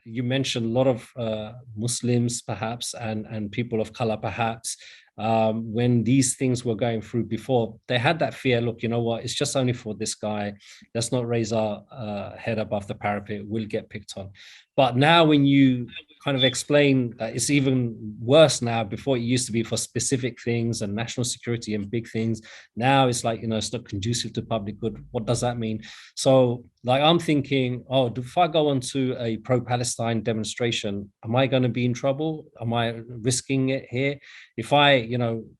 you mentioned a lot of Muslims, perhaps, and people of color, perhaps, when these things were going through before, they had that fear. Look, you know what? It's just only for this guy. Let's not raise our head above the parapet. We'll get picked on. But now, when you kind of explain that it's even worse now, before it used to be for specific things and national security and big things, now it's like, it's not conducive to public good. What does that mean? So, like, I'm thinking, oh, if I go onto a pro-Palestine demonstration, am I going to be in trouble? Am I risking it here? If I,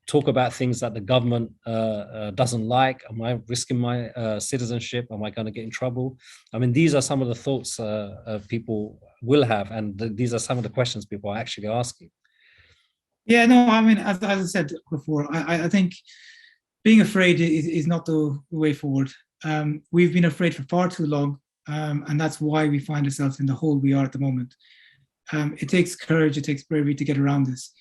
talk about things that the government doesn't like, am I risking my citizenship? Am I going to get in trouble? I mean, these are some of the thoughts people will have, and these are some of the questions people are actually asking. Yeah, no, I mean, as I said before, I think being afraid is not the way forward. We've been afraid for far too long, and that's why we find ourselves in the hole we are at the moment. It takes courage, it takes bravery to get around this.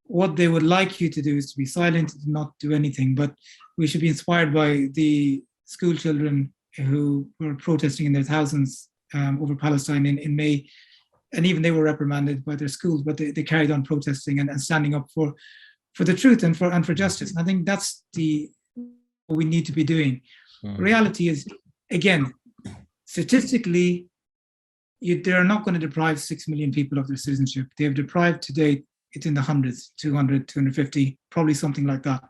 What they would like you to do is to be silent, not do anything, but we should be inspired by the school children who were protesting in their thousands over Palestine in May, and even they were reprimanded by their schools, but they carried on protesting and standing up for the truth and for justice. And I think that's what we need to be doing. Reality is, again, statistically, they're not going to deprive 6 million people of their citizenship. They have deprived to date, it's in the hundreds, 200, 250, probably something like that.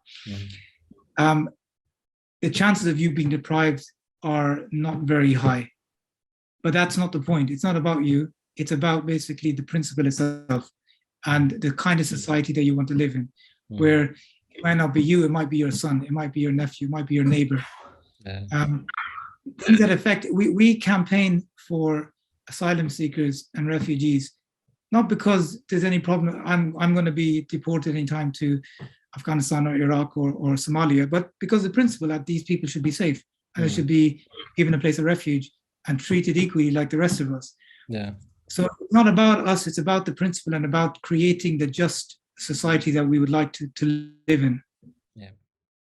The chances of you being deprived are not very high. But that's not the point. It's not about you. It's about basically the principle itself and the kind of society that you want to live in, where it might not be you, it might be your son, it might be your nephew, it might be your neighbor. Things that affect, we campaign for asylum seekers and refugees, not because there's any problem, I'm going to be deported anytime to Afghanistan or Iraq or Somalia, but because the principle that these people should be safe and they should be given a place of refuge and treated equally like the rest of us. So it's not about us, it's about the principle and about creating the just society that we would like to live in.